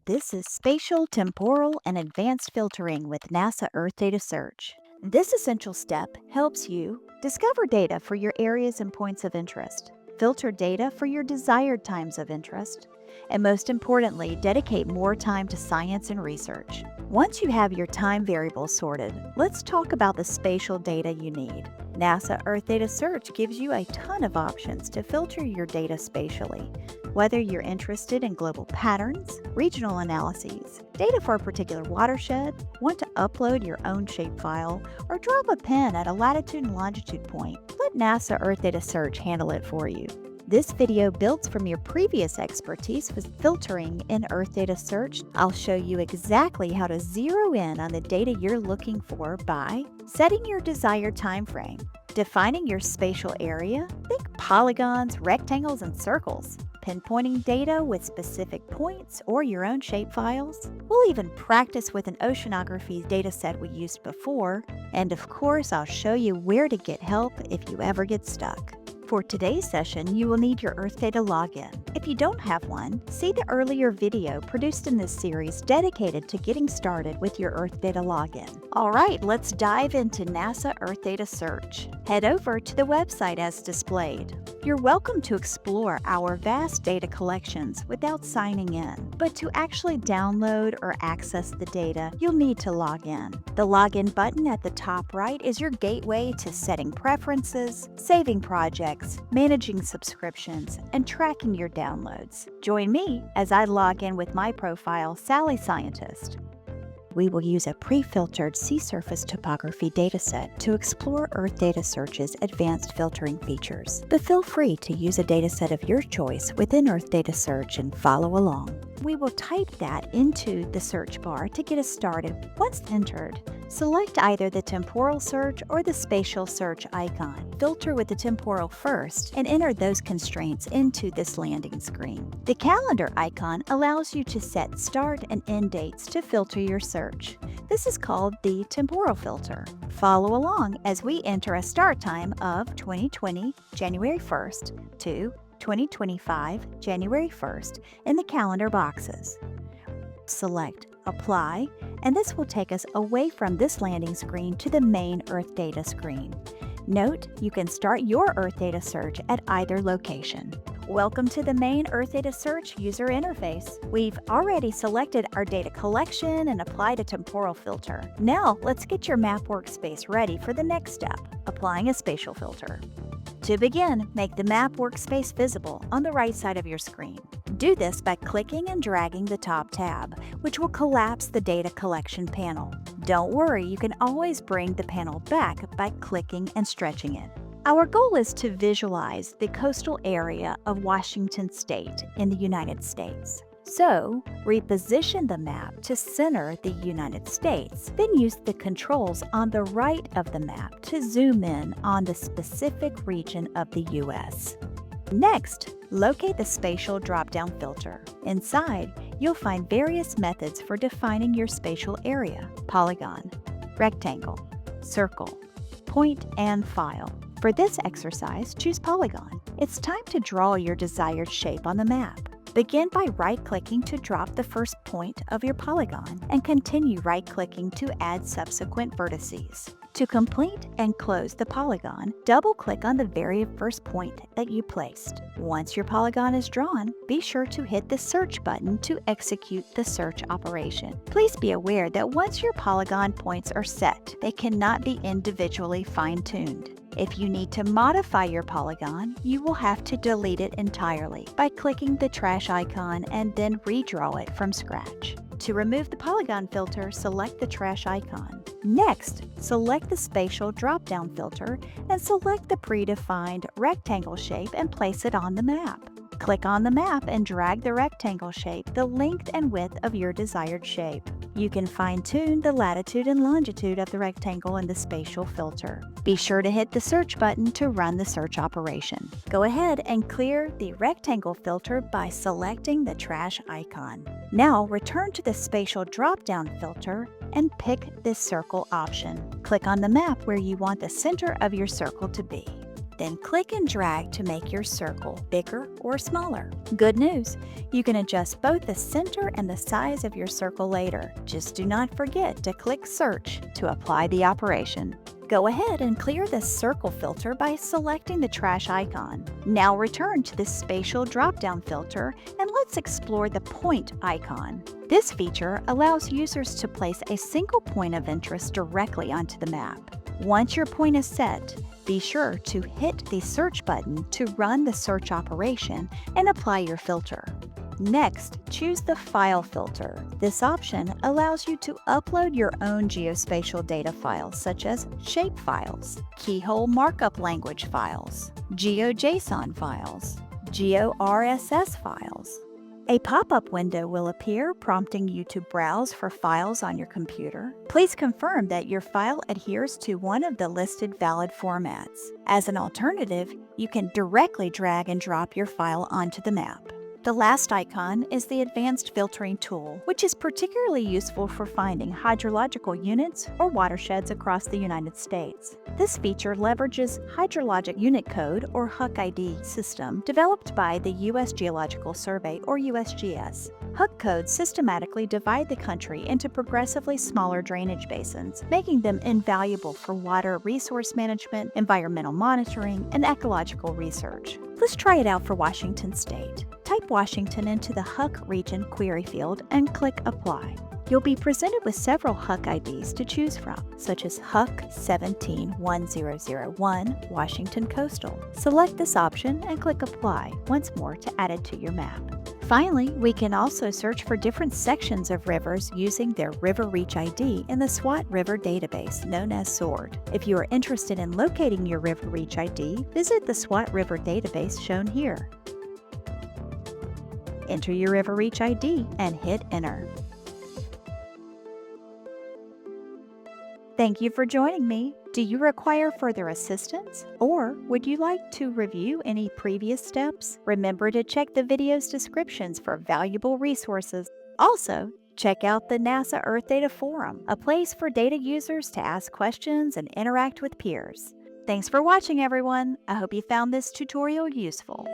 This is Spatial, Temporal, and Advanced Filtering with NASA Earthdata Search. This essential step helps you discover data for your areas and points of interest, filter data for your desired times of interest, and most importantly, dedicate more time to science and research. Once you have your time variables sorted, let's talk about the spatial data you need. NASA Earthdata Search gives you a ton of options to filter your data spatially. Whether you're interested in global patterns, regional analyses, data for a particular watershed, want to upload your own shapefile, or drop a pin at a latitude and longitude point, let NASA Earthdata Search handle it for you. This video builds from your previous expertise with filtering in Earthdata Search. I'll show you exactly how to zero in on the data you're looking for by setting your desired time frame, defining your spatial area, think polygons, rectangles, and circles, pinpointing data with specific points or your own shapefiles. We'll even practice with an oceanography dataset we used before, and of course, I'll show you where to get help if you ever get stuck. For today's session, you will need your Earthdata login. If you don't have one, see the earlier video produced in this series dedicated to getting started with your Earthdata login. All right, let's dive into NASA Earthdata Search. Head over to the website as displayed. You're welcome to explore our vast data collections without signing in, but to actually download or access the data, you'll need to log in. The login button at the top right is your gateway to setting preferences, saving projects, managing subscriptions, and tracking your downloads. Join me as I log in with my profile, Sally Scientist. We will use a pre-filtered sea surface topography dataset to explore Earthdata Search's advanced filtering features. But feel free to use a dataset of your choice within Earthdata Search and follow along. We will type that into the search bar to get us started. Once entered, select either the temporal search or the spatial search icon. Filter with the temporal first and enter those constraints into this landing screen. The calendar icon allows you to set start and end dates to filter your search. This is called the temporal filter. Follow along as we enter a start time of 2020 January 1st to 2025 January 1st in the calendar boxes. Select Apply, and this will take us away from this landing screen to the main Earthdata screen. Note, you can start your Earthdata search at either location. Welcome to the main Earthdata Search user interface. We've already selected our data collection and applied a temporal filter. Now, let's get your map workspace ready for the next step, applying a spatial filter. To begin, make the map workspace visible on the right side of your screen. Do this by clicking and dragging the top tab, which will collapse the data collection panel. Don't worry, you can always bring the panel back by clicking and stretching it. Our goal is to visualize the coastal area of Washington State in the United States. So, reposition the map to center the United States, then use the controls on the right of the map to zoom in on the specific region of the U.S. Next, locate the spatial drop-down filter. Inside, you'll find various methods for defining your spatial area: polygon, rectangle, circle, point, and file. For this exercise, choose polygon. It's time to draw your desired shape on the map. Begin by right-clicking to drop the first point of your polygon and continue right-clicking to add subsequent vertices. To complete and close the polygon, double-click on the very first point that you placed. Once your polygon is drawn, be sure to hit the search button to execute the search operation. Please be aware that once your polygon points are set, they cannot be individually fine-tuned. If you need to modify your polygon, you will have to delete it entirely by clicking the trash icon and then redraw it from scratch. To remove the polygon filter, select the trash icon. Next, select the spatial drop-down filter and select the predefined rectangle shape and place it on the map. Click on the map and drag the rectangle shape the length and width of your desired shape. You can fine-tune the latitude and longitude of the rectangle in the spatial filter. Be sure to hit the search button to run the search operation. Go ahead and clear the rectangle filter by selecting the trash icon. Now return to the spatial drop-down filter and pick this circle option. Click on the map where you want the center of your circle to be. Then click and drag to make your circle bigger or smaller. Good news, you can adjust both the center and the size of your circle later. Just do not forget to click Search to apply the operation. Go ahead and clear the circle filter by selecting the trash icon. Now return to the spatial drop-down filter and let's explore the point icon. This feature allows users to place a single point of interest directly onto the map. Once your point is set, be sure to hit the search button to run the search operation and apply your filter. Next, choose the File filter. This option allows you to upload your own geospatial data files such as shape files, keyhole markup language files, GeoJSON files, GeoRSS files. A pop-up window will appear prompting you to browse for files on your computer. Please confirm that your file adheres to one of the listed valid formats. As an alternative, you can directly drag and drop your file onto the map. The last icon is the Advanced Filtering tool, which is particularly useful for finding hydrological units or watersheds across the United States. This feature leverages Hydrologic Unit Code or HUC ID system developed by the U.S. Geological Survey or USGS. HUC codes systematically divide the country into progressively smaller drainage basins, making them invaluable for water resource management, environmental monitoring, and ecological research. Let's try it out for Washington State. Type Washington into the HUC region query field and click Apply. You'll be presented with several HUC IDs to choose from, such as HUC 171001 Washington Coastal. Select this option and click Apply once more to add it to your map. Finally, we can also search for different sections of rivers using their River Reach ID in the SWAT River database known as SWORD. If you are interested in locating your River Reach ID, visit the SWAT River database shown here. Enter your River Reach ID and hit Enter. Thank you for joining me. Do you require further assistance? Or would you like to review any previous steps? Remember to check the video's descriptions for valuable resources. Also, check out the NASA Earthdata Forum, a place for data users to ask questions and interact with peers. Thanks for watching, everyone. I hope you found this tutorial useful.